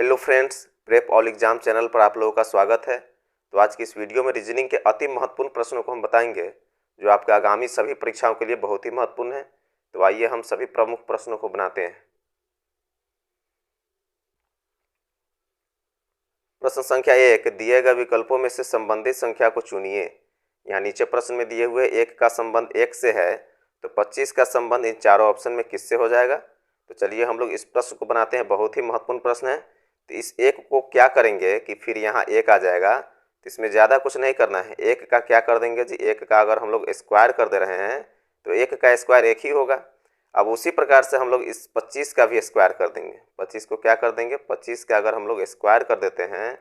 Hello friends, prep all exam channel पर आप लोगों का स्वागत है। तो आज की इस वीडियो में रीजनिंग के अति महत्वपूर्ण प्रश्नों को हम बताएंगे जो आपके आगामी सभी परीक्षाओं के लिए बहुत ही महत्वपूर्ण है। तो आइए हम सभी प्रमुख प्रश्नों को बनाते हैं। प्रश्न संख्या 1, दिए गए विकल्पों में से संबंधित संख्या को चुनिए। यहाँ नीचे प्रश्न में दिए हुए 1 का संबंध 1 से है, तो 25 का संबंध इन चारों ऑप्शन में किससे हो जाएगा। तो चलिए हम लोग इस प्रश्न को बनाते हैं। बहुत ही महत्वपूर्ण प्रश्न है। तो इस 1 को क्या करेंगे कि फिर यहाँ 1 आ जाएगा, तो इसमें ज़्यादा कुछ नहीं करना है। 1 का क्या कर देंगे जी, 1 का अगर हम लोग स्क्वायर कर दे रहे हैं तो 1 का स्क्वायर 1 ही होगा। अब उसी प्रकार से हम लोग इस 25 का भी स्क्वायर कर देंगे। 25 को क्या कर देंगे, 25 का अगर हम लोग स्क्वायर कर देते हैं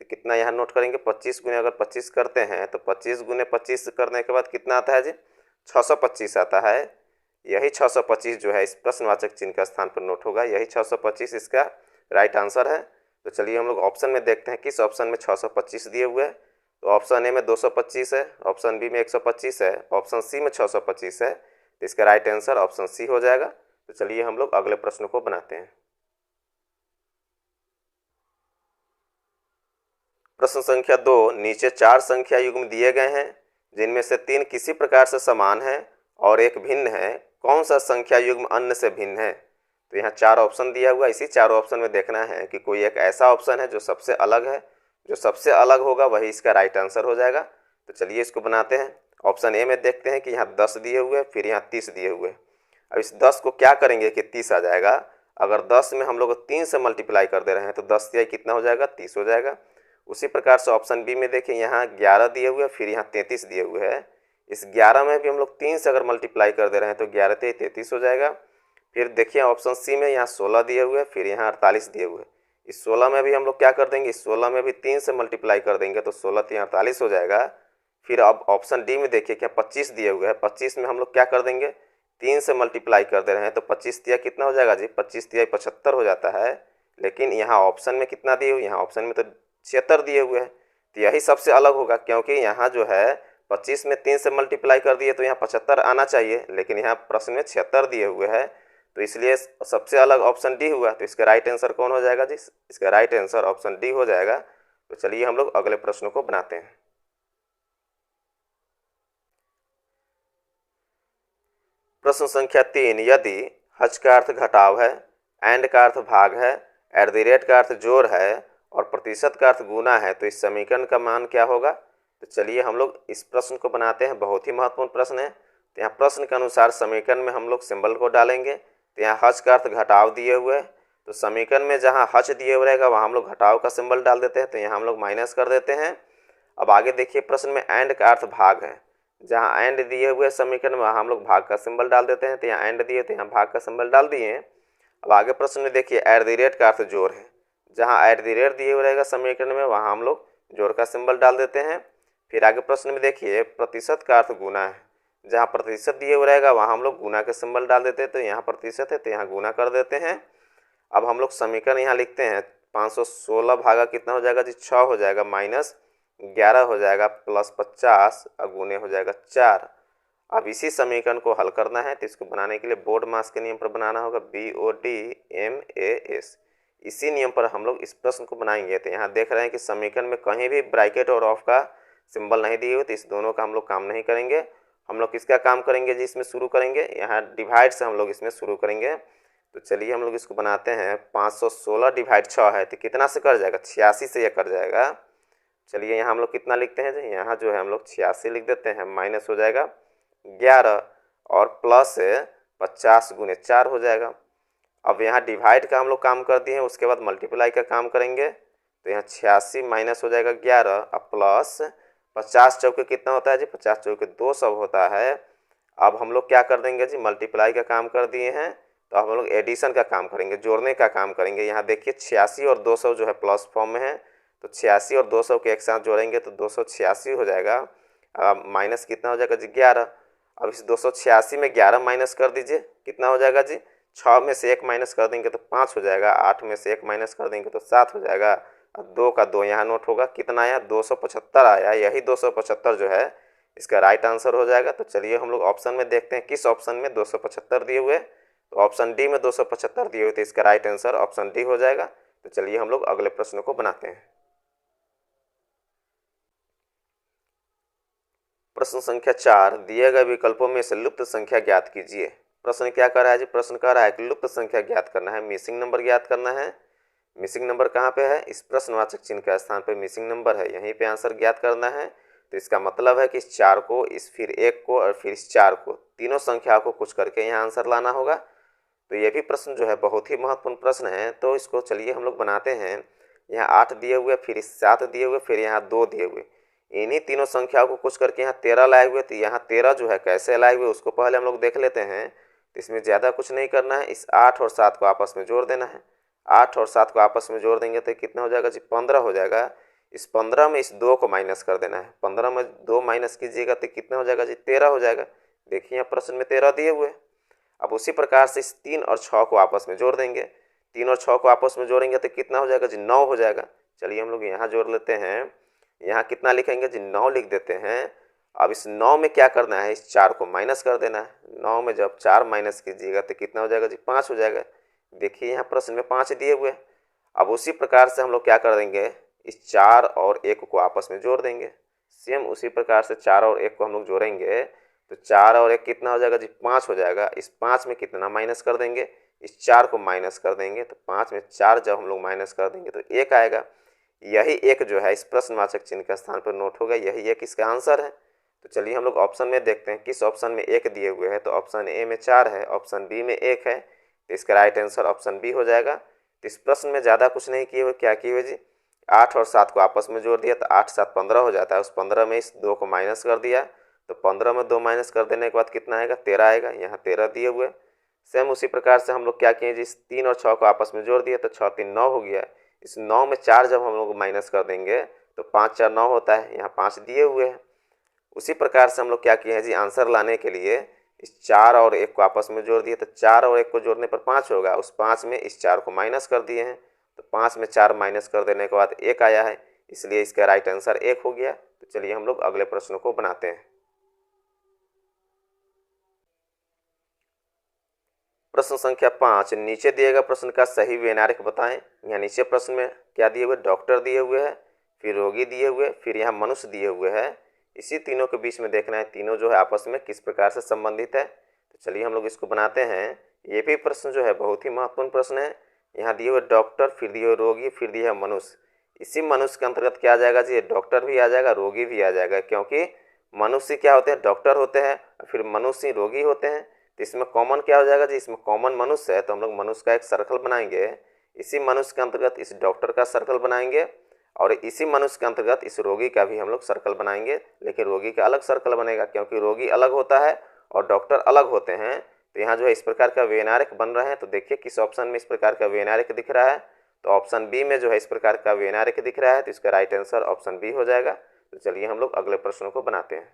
तो कितना यहाँ नोट करेंगे, 25 गुने अगर 25 करते हैं तो 25 गुने 25 करने के बाद कितना आता है जी, 625 आता है। यही 625 जो है इस प्रश्नवाचक चिन्ह का स्थान पर नोट होगा। यही 625 इसका राइट आंसर है। तो चलिए हम लोग ऑप्शन में देखते हैं किस ऑप्शन में 625 दिए हुए हैं। तो ऑप्शन ए में 225 है, ऑप्शन बी में 125 है, ऑप्शन सी में 625 है। तो इसका राइट आंसर ऑप्शन सी हो जाएगा। तो चलिए हम लोग अगले प्रश्न को बनाते हैं। प्रश्न संख्या 2, नीचे 4 संख्या युग्म दिए गए हैं जिनमें से 3 किसी प्रकार से समान है और एक भिन्न है। कौन सा संख्या युग्म अन्य से भिन्न है। तो यहाँ 4 ऑप्शन दिया हुआ। इसी 4 ऑप्शन में देखना है कि कोई एक ऐसा ऑप्शन है जो सबसे अलग है। जो सबसे अलग होगा वही इसका राइट आंसर हो जाएगा। तो चलिए इसको बनाते हैं। ऑप्शन ए में देखते हैं कि यहाँ 10 दिए हुए, फिर यहाँ 30 दिए हुए। अब इस 10 को क्या करेंगे कि 30 आ जाएगा। अगर 10 में हम लोग 3 से मल्टीप्लाई कर दे रहे हैं तो 10 या कितना हो जाएगा, 30 हो जाएगा। उसी प्रकार से ऑप्शन बी में देखिए, यहाँ 11 दिए हुए, फिर यहाँ 33 दिए हुए हैं। इस 11 में भी हम लोग 3 से अगर मल्टीप्लाई कर दे रहे हैं तो 11 से 33 हो जाएगा। फिर देखिए ऑप्शन सी में यहाँ 16 दिए हुए, फिर यहाँ 48 दिए हुए। इस 16 में भी हम लोग क्या कर देंगे, इस 16 में भी 3 से मल्टीप्लाई कर देंगे तो 16 से 48 हो जाएगा। फिर अब ऑप्शन डी में देखिए क्या 25 दिए हुए हैं। 25 में हम लोग क्या कर देंगे, 3 से मल्टीप्लाई कर दे रहे हैं तो 25 तिया कितना हो जाएगा जी, 25 तिया 75 हो जाता है। लेकिन यहाँ ऑप्शन में कितना दिए हुए, यहाँ ऑप्शन में तो 76 दिए हुए हैं। तो यही सबसे अलग होगा, क्योंकि यहाँ जो है 25 में 3 से मल्टीप्लाई कर दिए तो यहाँ 75 आना चाहिए, लेकिन यहाँ प्रश्न में 76 दिए हुए हैं। तो इसलिए सबसे अलग ऑप्शन डी हुआ। तो इसका राइट आंसर कौन हो जाएगा जी, इसका राइट आंसर ऑप्शन डी हो जाएगा। तो चलिए हम लोग अगले प्रश्नों को बनाते हैं। प्रश्न संख्या 3, यदि हज का अर्थ घटाव है, एंड का अर्थ भाग है, एट द रेट का अर्थ जोड़ है और प्रतिशत का अर्थ गुना है, तो इस समीकरण का मान क्या होगा। तो चलिए हम लोग इस प्रश्न को बनाते हैं। बहुत ही महत्वपूर्ण प्रश्न है। तो यहाँ प्रश्न के अनुसार समीकरण में हम लोग सिंबल को डालेंगे। तो यहाँ हज का अर्थ घटाव दिए हुए, तो समीकरण में जहाँ हज दिए हुए रहेगा वहाँ हम लोग घटाव का सिंबल डाल देते हैं। तो यहाँ हम लोग माइनस कर देते हैं। अब आगे देखिए प्रश्न में एंड का अर्थ भाग है, जहाँ एंड दिए हुए समीकरण में हम लोग भाग का सिंबल डाल देते हैं। तो यहाँ एंड दिए तो यहाँ भाग का सिंबल डाल दिए। अब आगे प्रश्न में देखिए एट द रेट का अर्थ जोड़ है, जहाँ एट द रेट दिए हुए रहेगा समीकरण में वहाँ हम लोग जोड़ का सिंबल डाल देते हैं। फिर आगे प्रश्न में देखिए प्रतिशत का अर्थ गुना है, जहाँ प्रतिशत दिए हुए रहेगा वहाँ हम लोग गुना के सिंबल डाल देते हैं। तो यहाँ प्रतिशत है तो यहाँ गुना कर देते हैं। अब हम लोग समीकरण यहाँ लिखते हैं 516 भागा कितना हो जाएगा जी, 6 हो जाएगा, माइनस 11 हो जाएगा, प्लस 50 और गुने हो जाएगा 4। अब इसी समीकरण को हल करना है। तो इसको बनाने के लिए बोर्ड मास के नियम पर बनाना होगा, BODMAS। इसी नियम पर हम लोग इस प्रश्न को बनाएंगे। तो यहाँ देख रहे हैं कि समीकरण में कहीं भी ब्रैकेट और ऑफ का सिंबल नहीं दिए हुए, तो इस दोनों का हम लोग काम नहीं करेंगे। हम लोग किसका काम करेंगे जी, इसमें शुरू करेंगे, यहाँ डिवाइड से हम लोग इसमें शुरू करेंगे। तो चलिए हम लोग इसको बनाते हैं। 516 डिवाइड 6 है तो कितना से कर जाएगा, 86 से यह कर जाएगा। चलिए यहाँ हम लोग कितना लिखते हैं जी, यहाँ जो है हम लोग 86 लिख देते हैं, माइनस हो जाएगा 11 और प्लस 50 गुने 4 हो जाएगा। अब यहाँ डिवाइड का हम लोग काम कर दिए हैं, उसके बाद मल्टीप्लाई का काम करेंगे। तो यहाँ 86 माइनस हो जाएगा 11 और प्लस 50 चौके कितना होता है जी, 50 चौके 200 होता है। अब हम लोग क्या कर देंगे जी, मल्टीप्लाई का काम कर दिए हैं तो अब हम लोग एडिशन का काम करेंगे, जोड़ने का काम करेंगे। यहाँ देखिए 86 और 200 जो है प्लस फॉर्म में है, तो 86 और 200 के एक साथ जोड़ेंगे तो 286 हो जाएगा। अब माइनस कितना हो जाएगा जी, 11। अब इस 286 में 11 माइनस कर दीजिए, कितना हो जाएगा जी, 6 में से 1 माइनस कर देंगे तो 5 हो जाएगा, 8 में से 1 माइनस कर देंगे तो 7 हो जाएगा। अब 2 का 2 यहाँ नोट होगा, कितना आया, 275 आया। यही 275 जो है इसका राइट आंसर हो जाएगा। तो चलिए हम लोग ऑप्शन में देखते हैं किस ऑप्शन में 275 दिए हुए। तो ऑप्शन डी में 275 दिए हुए, तो इसका राइट आंसर ऑप्शन डी हो जाएगा। तो चलिए हम लोग अगले प्रश्न को बनाते हैं। प्रश्न संख्या 4, दिए गए विकल्पों में से लुप्त संख्या ज्ञात कीजिए। प्रश्न क्या कर रहा है जी? प्रश्न कह रहा है कि लुप्त संख्या ज्ञात करना है, मिसिंग नंबर ज्ञात करना है। मिसिंग नंबर कहाँ पे है? इस प्रश्नवाचक चिन्ह के स्थान पे मिसिंग नंबर है, यहीं पे आंसर ज्ञात करना है। तो इसका मतलब है कि इस 4 को, इस फिर 1 को और फिर इस 4 को, तीनों संख्याओं को कुछ करके यहाँ आंसर लाना होगा। तो ये भी प्रश्न जो है बहुत ही महत्वपूर्ण प्रश्न है। तो इसको चलिए हम लोग बनाते हैं। यहाँ 8 दिए हुए, फिर 7 दिए हुए, फिर यहाँ 2 दिए हुए, इन्हीं तीनों संख्याओं को कुछ करके यहाँ 13 लाए हुए। तो यहाँ 13 जो है कैसे लाए हुए उसको पहले हम लोग देख लेते हैं। तो इसमें ज़्यादा कुछ नहीं करना है, इस 8 और 7 को आपस में जोड़ देना है। 8 और 7 को आपस में जोड़ देंगे तो कितना हो जाएगा जी? 15 हो जाएगा। इस 15 में इस 2 को माइनस कर देना है, 15 में 2 माइनस कीजिएगा तो कितना हो जाएगा जी? 13 हो जाएगा। देखिए यहाँ प्रश्न में 13 दिए हुए हैं। अब उसी प्रकार से इस 3 और 6 को आपस में जोड़ देंगे, 3 और 6 को आपस में जोड़ेंगे तो कितना हो जाएगा जी? 9 हो जाएगा। चलिए हम लोग यहाँ जोड़ लेते हैं। यहाँ कितना लिखेंगे जी? 9 लिख देते हैं। अब इस 9 में क्या करना है? इस 4 को माइनस कर देना है। 9 में जब 4 माइनस कीजिएगा तो कितना हो जाएगा जी? 5 हो जाएगा। देखिए यहाँ प्रश्न में 5 दिए हुए हैं। अब उसी प्रकार से हम लोग क्या कर देंगे? इस 4 और 1 को आपस में जोड़ देंगे। सेम उसी प्रकार से 4 और 1 को हम लोग जोड़ेंगे तो 4 और 1 कितना हो जाएगा जी? 5 हो जाएगा। इस 5 में कितना माइनस कर देंगे? इस 4 को माइनस कर देंगे। तो 5 में 4 जब हम लोग माइनस कर देंगे तो 1 आएगा। यही 1 जो है इस प्रश्नवाचक चिन्ह के स्थान पर नोट होगा, यही 1 इसका आंसर है। तो चलिए हम लोग ऑप्शन में देखते हैं किस ऑप्शन में 1 दिए हुए हैं। तो ऑप्शन ए में 4 है, ऑप्शन बी में 1 है। तो इसका राइट आंसर ऑप्शन बी हो जाएगा। तो इस प्रश्न में ज़्यादा कुछ नहीं किए हुए, क्या किए हुए जी? 8 और 7 को आपस में जोड़ दिया तो 8 7 15 हो जाता है। उस 15 में इस 2 को माइनस कर दिया तो 15 में 2 माइनस कर देने के बाद कितना आएगा? 13 आएगा। यहाँ 13 दिए हुए। सेम उसी प्रकार से हम लोग क्या किए जी? इस 3 और 6 को आपस में जोड़ दिया तो 6 3 9 हो गया। इस 9 में 4 जब हम लोग माइनस कर देंगे तो 5 4 9 होता है। यहाँ 5 दिए हुए हैं। उसी प्रकार से हम लोग क्या किए हैं जी? आंसर लाने के लिए इस 4 और 1 को आपस में जोड़ दिए तो 4 और 1 को जोड़ने पर 5 होगा। उस 5 में इस 4 को माइनस कर दिए हैं तो 5 में 4 माइनस कर देने के बाद 1 आया है, इसलिए इसका राइट आंसर 1 हो गया। तो चलिए हम लोग अगले प्रश्न को बनाते हैं। प्रश्न संख्या 5, नीचे दिए गए प्रश्न का सही वैनारिक बताएं। यहाँ नीचे प्रश्न में क्या दिए हुए? डॉक्टर दिए हुए हैं, फिर रोगी दिए हुए, फिर यहाँ मनुष्य दिए हुए हैं। इसी तीनों के बीच में देखना है तीनों जो है आपस में किस प्रकार से संबंधित है। तो चलिए हम लोग इसको बनाते हैं। ये भी प्रश्न जो है बहुत ही महत्वपूर्ण प्रश्न है। यहाँ दिए हुए डॉक्टर, फिर दिए हुए रोगी, फिर दिया है मनुष्य। इसी मनुष्य के अंतर्गत क्या आ जाएगा जी? डॉक्टर भी आ जाएगा, रोगी भी आ जाएगा, क्योंकि मनुष्य क्या होते हैं? डॉक्टर होते हैं, फिर मनुष्य रोगी होते हैं। तो इसमें कॉमन क्या हो जाएगा जी? इसमें कॉमन मनुष्य है तो हम लोग मनुष्य का एक सर्कल बनाएंगे। इसी मनुष्य के अंतर्गत इस डॉक्टर का सर्कल बनाएंगे और इसी मनुष्य के अंतर्गत इस रोगी का भी हम लोग सर्कल बनाएंगे। लेकिन रोगी का अलग सर्कल बनेगा क्योंकि रोगी अलग होता है और डॉक्टर अलग होते हैं। तो यहाँ जो है इस प्रकार का वैनारिक बन रहा है। तो देखिए किस ऑप्शन में इस प्रकार का वैनारिक दिख रहा है। तो ऑप्शन बी में जो है इस प्रकार का वैनारिक दिख रहा है। तो इसका राइट आंसर ऑप्शन बी हो जाएगा। तो चलिए हम लोग अगले प्रश्न को बनाते हैं।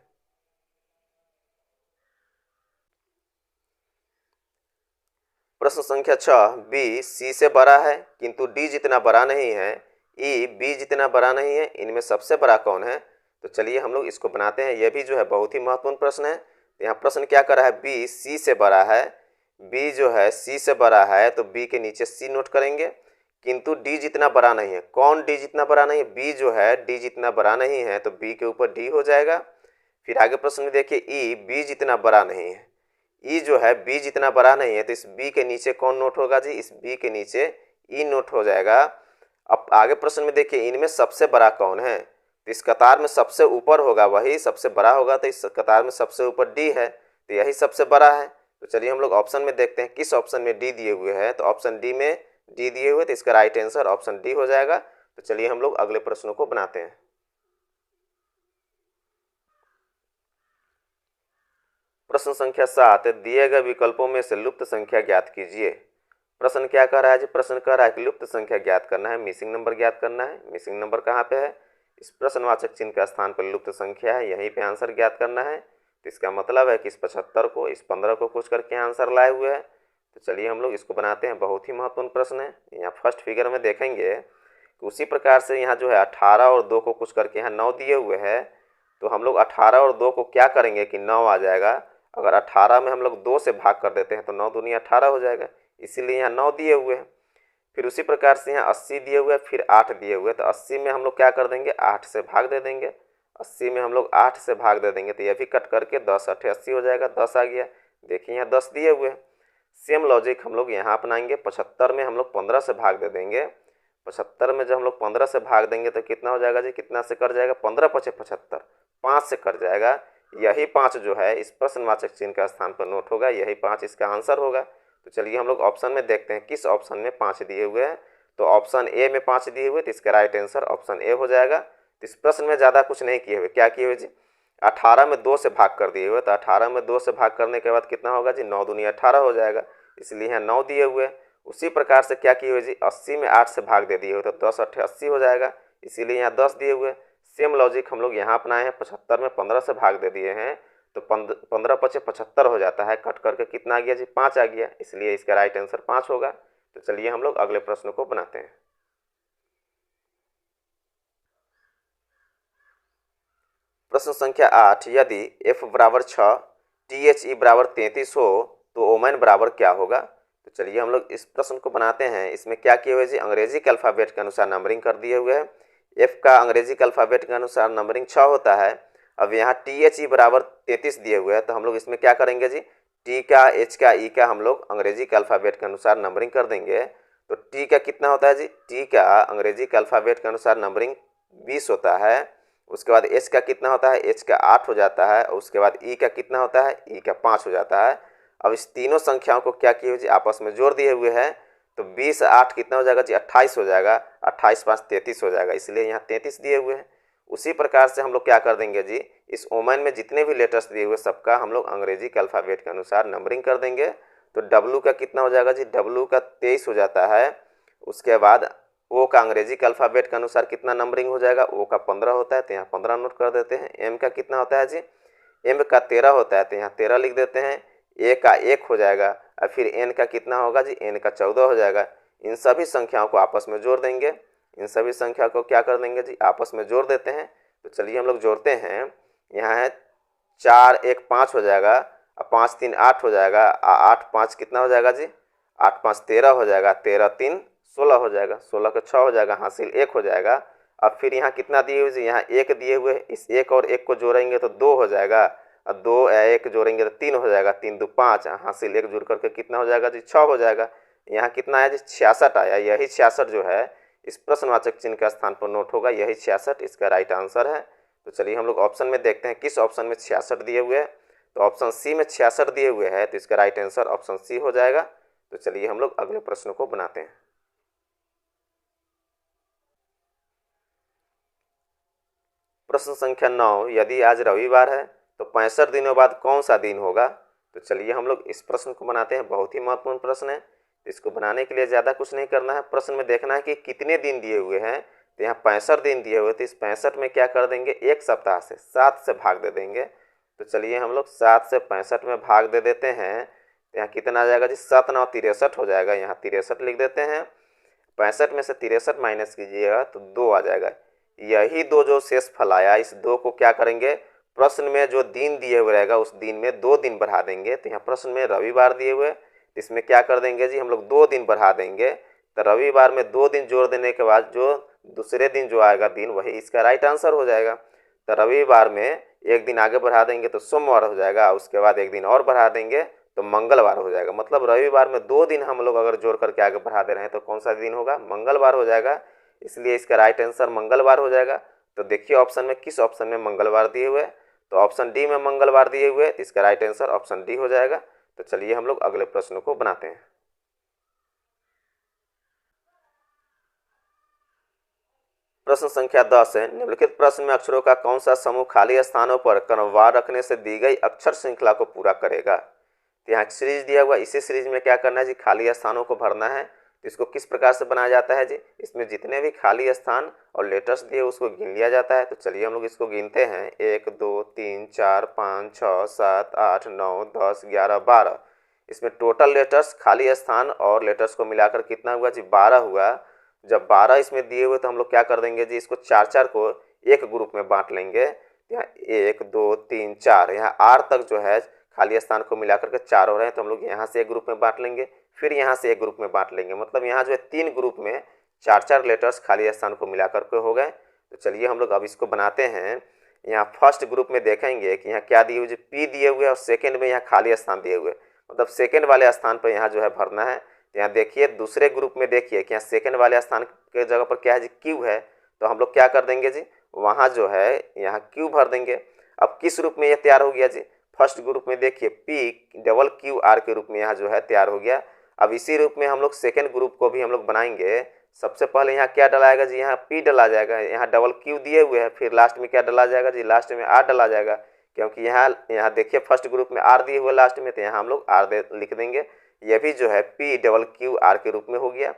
प्रश्न संख्या 6, बी सी से बड़ा है किंतु डी जितना बड़ा नहीं है, ई बी जितना बड़ा नहीं है, इनमें सबसे बड़ा कौन है? तो चलिए हम लोग इसको बनाते हैं। यह भी जो है बहुत ही महत्वपूर्ण प्रश्न है। तो यहाँ प्रश्न क्या कर रहा है? बी सी से बड़ा है, बी जो है सी से बड़ा है तो बी के नीचे सी नोट करेंगे, किंतु डी जितना बड़ा नहीं है। कौन डी जितना बड़ा नहीं है? बी जो है डी जितना बड़ा नहीं है तो बी के ऊपर डी हो जाएगा। फिर आगे प्रश्न में देखिए ई बी जितना बड़ा नहीं है, ई जो है बी जितना बड़ा नहीं है तो इस बी के नीचे कौन नोट होगा जी? इस बी के नीचे ई नोट हो जाएगा। अब आगे प्रश्न में देखिए इनमें सबसे बड़ा कौन है? तो इस कतार में सबसे ऊपर होगा वही सबसे बड़ा होगा। तो इस कतार में सबसे ऊपर डी है तो यही सबसे बड़ा है। तो चलिए हम लोग ऑप्शन में देखते हैं किस ऑप्शन में डी दिए हुए हैं। तो ऑप्शन डी में डी दिए हुए तो इसका राइट आंसर ऑप्शन डी हो जाएगा। तो चलिए हम लोग अगले प्रश्नों को बनाते हैं। प्रश्न संख्या 7, दिए गए विकल्पों में से लुप्त संख्या ज्ञात कीजिए। प्रश्न क्या कर रहा है जी? प्रश्न कह रहा है कि लुप्त संख्या ज्ञात करना है, मिसिंग नंबर ज्ञात करना है। मिसिंग नंबर कहाँ पे है? इस प्रश्नवाचक चिन्ह का स्थान पर लुप्त संख्या है, यहीं पे आंसर ज्ञात करना है। तो इसका मतलब है कि इस 75 को, इस 15 को कुछ करके आंसर लाए हुए हैं। तो चलिए हम लोग इसको बनाते हैं। बहुत ही महत्वपूर्ण प्रश्न है। यहाँ फर्स्ट फिगर में देखेंगे कि उसी प्रकार से यहाँ जो है 18 और 2 को कुछ करके यहाँ 9 दिए हुए हैं। तो हम लोग 18 और 2 को क्या करेंगे कि 9 आ जाएगा। अगर 18 में हम लोग 2 से भाग कर देते हैं तो 9 दूनी 18 हो जाएगा, इसीलिए यहाँ 9 दिए हुए हैं। फिर उसी प्रकार से यहाँ 80 दिए हुए, फिर 8 दिए हुए, तो 80 में हम लोग क्या कर देंगे, 8 से भाग दे देंगे। 80 में हम लोग 8 से भाग दे देंगे तो यह भी कट करके 10 8 80 हो जाएगा, 10 आ गया। देखिए यहाँ 10 दिए हुए हैं। सेम लॉजिक हम लोग यहाँ अपनाएंगे। 75 में हम लोग 15 से भाग दे देंगे। 75 में जब हम लोग 15 से भाग देंगे तो कितना हो जाएगा जी, कितना से कट जाएगा, 15 पचे 75, 5 से कट जाएगा। यही 5 जो है इस प्रश्नवाचक चिन्ह का स्थान पर नोट होगा, यही 5 इसका आंसर होगा। तो चलिए हम लोग ऑप्शन में देखते हैं किस ऑप्शन में 5 दिए हुए हैं। तो ऑप्शन ए में 5 दिए हुए, तो इसका राइट आंसर ऑप्शन ए हो जाएगा। तो इस प्रश्न में ज़्यादा कुछ नहीं किए हुए, क्या किए हुए जी, 18 में 2 से भाग कर दिए हुए। तो 18 में 2 से भाग करने के बाद कितना होगा जी, 9 दूनी 18 हो जाएगा, इसलिए यहाँ 9 दिए हुए। उसी प्रकार से क्या किए हुए जी, 80 में 8 से भाग दे दिए हुए, तो 10 8 80 हो जाएगा, इसीलिए यहाँ 10 दिए हुए। सेम लॉजिक हम लोग यहाँ अपनाए हैं। 75 में 15 से भाग दे दिए हैं, तो 15 पचे 75 हो जाता है, कट करके कितना आ गया जी, 5 आ गया, इसलिए इसका राइट आंसर 5 होगा। तो चलिए हम लोग अगले प्रश्न को बनाते हैं। प्रश्न संख्या 8, यदि f बराबर 6, THE बराबर 33 हो तो ओमेन बराबर क्या होगा। तो चलिए हम लोग इस प्रश्न को बनाते हैं। इसमें क्या किए हुए जी, अंग्रेजी के अल्फ़ाबेट के अनुसार नंबरिंग कर दिए हुए हैं। f का अंग्रेजी के अल्फ़ाबेट के अनुसार नंबरिंग 6 होता है। अब यहाँ THE बराबर 33 दिए हुए हैं, तो हम लोग इसमें क्या करेंगे जी, T का, H का, E का हम लोग अंग्रेजी के अल्फ़ाबेट के अनुसार नंबरिंग कर देंगे। तो T का कितना होता है जी, T का अंग्रेजी के अल्फ़ाबेट के अनुसार नंबरिंग 20 होता है। उसके बाद H का कितना होता है, H का 8 हो जाता है। और उसके बाद E का कितना होता है, E का 5 हो जाता है। अब इस तीनों संख्याओं को क्या किए हुए जी, आपस में जोड़ दिए हुए हैं। तो 20 8 कितना हो जाएगा जी, 28 हो जाएगा, 28 5 33 हो जाएगा, इसलिए यहाँ 33 दिए हुए हैं। उसी प्रकार से हम लोग क्या कर देंगे जी, इस ओमेन में जितने भी लेटर्स दिए हुए सबका हम लोग अंग्रेजी के अल्फ़ाबेट के अनुसार नंबरिंग कर देंगे। तो W का कितना हो जाएगा जी, W का 23 हो जाता है। उसके बाद O का अंग्रेजी के अल्फ़ाबेट के अनुसार कितना नंबरिंग हो जाएगा, O का 15 होता है, तो यहाँ 15 नोट कर देते हैं। M का कितना होता है जी, M का 13 होता है, तो यहाँ 13 लिख देते हैं। A का 1 हो जाएगा, और फिर N का कितना होगा जी, N का 14 हो जाएगा। इन सभी संख्याओं को आपस में जोड़ देंगे। इन सभी संख्या को क्या कर देंगे जी, आपस में जोड़ देते हैं। तो चलिए हम लोग जोड़ते हैं। यहाँ है 4 1 5 हो जाएगा, और 5 3 8 हो जाएगा, 8 5 कितना हो जाएगा जी, 8 5 13 हो जाएगा, 13 3 16 हो जाएगा, 16 का 6 हो जाएगा, हासिल 1 हो जाएगा। अब फिर यहाँ कितना दिए हुए जी, यहाँ 1 दिए हुए, इस 1 और 1 को जोड़ेंगे तो 2 हो जाएगा, और 2 1 जोड़ेंगे तो 3 हो जाएगा, 3 2 5, हासिल 1 जुड़ करके कितना हो जाएगा जी, 6 हो जाएगा। यहाँ कितना आया जी, 66 आया। यही 66 जो है इस प्रश्नवाचक चिन्ह का स्थान पर नोट होगा, यही 66 इसका राइट आंसर है। तो चलिए हम लोग ऑप्शन में देखते हैं किस ऑप्शन में 66 दिए हुए हैं। तो ऑप्शन सी में 66 दिए हुए हैं, तो इसका राइट आंसर ऑप्शन सी हो जाएगा। तो चलिए हम लोग अगले प्रश्न को बनाते हैं। प्रश्न संख्या 9, यदि आज रविवार है तो 65 दिनों बाद कौन सा दिन होगा। तो चलिए हम लोग इस प्रश्न को बनाते हैं। बहुत ही महत्वपूर्ण प्रश्न है। इसको बनाने के लिए ज़्यादा कुछ नहीं करना है, प्रश्न में देखना है कि कितने दिन दिए हुए हैं। तो यहाँ 65 दिन दिए हुए, तो इस 65 में क्या कर देंगे, एक सप्ताह से 7 से भाग दे देंगे। तो चलिए हम लोग 7 से 65 में भाग दे देते हैं। तो यहाँ कितना आ जाएगा जी, 7 9 63 हो जाएगा, यहाँ 63 लिख देते हैं। 65 में से 63 माइनस कीजिएगा तो 2 आ जाएगा। यही 2 जो शेष फल आया, इस 2 को क्या करेंगे, प्रश्न में जो दिन दिए हुए रहेगा उस दिन में 2 दिन बढ़ा देंगे। तो यहाँ प्रश्न में रविवार दिए हुए, इसमें क्या कर देंगे जी, हम लोग 2 दिन बढ़ा देंगे। तो रविवार में 2 दिन जोड़ देने के बाद जो दूसरे दिन जो आएगा दिन, वही इसका राइट आंसर हो जाएगा। तो रविवार में एक दिन आगे बढ़ा देंगे तो सोमवार हो जाएगा, उसके बाद एक दिन और बढ़ा देंगे तो मंगलवार हो जाएगा। मतलब रविवार में 2 दिन हम लोग अगर जोड़ करके आगे बढ़ा दे रहे हैं तो कौन सा दिन होगा, मंगलवार हो जाएगा, इसलिए इसका राइट आंसर मंगलवार हो जाएगा। तो देखिए ऑप्शन में किस ऑप्शन में मंगलवार दिए हुए, तो ऑप्शन डी में मंगलवार दिए हुए, तो इसका राइट आंसर ऑप्शन डी हो जाएगा। तो चलिए हम लोग अगले प्रश्न को बनाते हैं। प्रश्न संख्या 10 है, निम्नलिखित प्रश्न में अक्षरों का कौन सा समूह खाली स्थानों पर क्रमवार रखने से दी गई अक्षर श्रृंखला को पूरा करेगा। तो यहाँ सीरीज दिया हुआ, इसी सीरीज में क्या करना है जी, खाली स्थानों को भरना है। तो इसको किस प्रकार से बनाया जाता है जी, इसमें जितने भी खाली स्थान और लेटर्स दिए उसको गिन लिया जाता है। तो चलिए हम लोग इसको गिनते हैं, 1 2 3 4 5 6 7 8 9 10 11 12। इसमें टोटल लेटर्स, खाली स्थान और लेटर्स को मिलाकर कितना हुआ जी, 12 हुआ। जब 12 इसमें दिए हुए तो हम लोग क्या कर देंगे जी, इसको 4 को एक ग्रुप में बांट लेंगे। यहाँ 1 2 3 4, यहाँ R तक जो है खाली स्थान को मिलाकर के 4 हो रहे हैं, तो हम लोग यहाँ से एक ग्रुप में बांट लेंगे। फिर यहाँ से एक ग्रुप में बांट लेंगे। मतलब यहाँ जो है 3 ग्रुप में 4-4 लेटर्स खाली स्थान को मिला करके हो गए। तो चलिए हम लोग अब इसको बनाते हैं। यहाँ फर्स्ट ग्रुप में देखेंगे कि यहाँ क्या दिए हुए, जो पी दिए हुए और सेकंड में यहाँ खाली स्थान दिए हुए, मतलब सेकंड वाले स्थान पर यहाँ जो है भरना है। तो यहाँ देखिए दूसरे ग्रुप में देखिए कि यहाँ सेकंड वाले स्थान के जगह पर क्या है जी, क्यू है। तो हम लोग क्या कर देंगे जी, वहाँ जो है यहाँ क्यू भर देंगे। अब किस रूप में ये तैयार हो गया जी, फर्स्ट ग्रुप में देखिए पी डबल क्यू आर के रूप में यहाँ जो है तैयार हो गया। अब इसी रूप में हम लोग सेकेंड ग्रुप को भी हम लोग बनाएंगे। सबसे पहले यहाँ क्या डलाएगा जी, यहाँ पी डला जाएगा, यहाँ डबल क्यू दिए हुए हैं, फिर लास्ट में क्या डला जाएगा जी, लास्ट में आर डला जाएगा। क्योंकि यहाँ देखिए फर्स्ट ग्रुप में आर दिए हुए लास्ट में, तो यहाँ हम लोग आर लिख देंगे। यह भी जो है पी डबल क्यू आर के रूप में हो गया।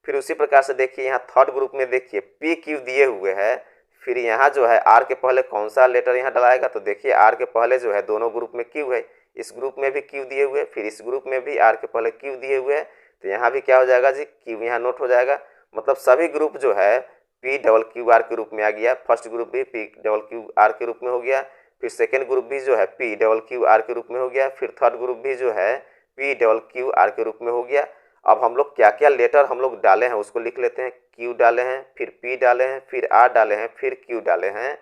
फिर उसी प्रकार से देखिए यहाँ थर्ड ग्रुप में देखिए पी क्यू दिए हुए हैं, फिर यहाँ जो है आर के पहले कौन सा लेटर यहाँ डलाएगा, तो देखिए आर के पहले जो है दोनों ग्रुप में क्यू है, इस ग्रुप में भी क्यू दिए हुए, फिर इस ग्रुप में भी आर के पहले क्यू दिए हुए हैं। तो यहाँ भी क्या हो जाएगा जी, क्यू यहाँ नोट हो जाएगा। मतलब सभी ग्रुप जो है पी डबल क्यू आर के रूप में आ गया। फर्स्ट ग्रुप भी पी डबल क्यू आर के रूप में हो गया, फिर सेकेंड ग्रुप भी जो है पी डबल क्यू आर के रूप में हो गया, फिर थर्ड ग्रुप भी जो है पी डबल क्यू आर के रूप में हो गया। अब हम लोग क्या क्या लेटर हम लोग डाले हैं उसको लिख लेते हैं। क्यू डाले हैं, फिर पी डाले हैं, फिर आर डाले हैं, फिर क्यू डाले हैं।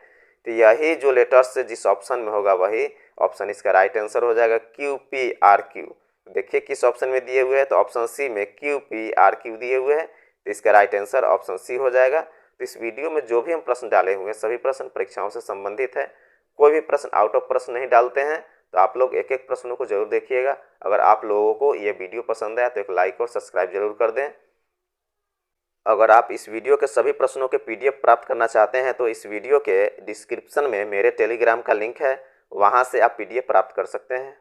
तो यही जो लेटर्स जिस ऑप्शन में होगा वही ऑप्शन इसका राइट आंसर हो जाएगा, क्यू पी आर क्यू। देखिए किस ऑप्शन में दिए हुए हैं, तो ऑप्शन सी में क्यू पी आर क्यू दिए हुए हैं, तो इसका राइट आंसर ऑप्शन सी हो जाएगा। तो इस वीडियो में जो भी हम प्रश्न डाले हुए हैं सभी प्रश्न परीक्षाओं से संबंधित है, कोई भी प्रश्न आउट ऑफ प्रश्न नहीं डालते हैं। तो आप लोग एक एक प्रश्नों को जरूर देखिएगा। अगर आप लोगों को ये वीडियो पसंद आया तो एक लाइक और सब्सक्राइब जरूर कर दें। अगर आप इस वीडियो के सभी प्रश्नों के पीडीएफ प्राप्त करना चाहते हैं तो इस वीडियो के डिस्क्रिप्शन में मेरे टेलीग्राम का लिंक है, वहाँ से आप पीडीएफ प्राप्त कर सकते हैं।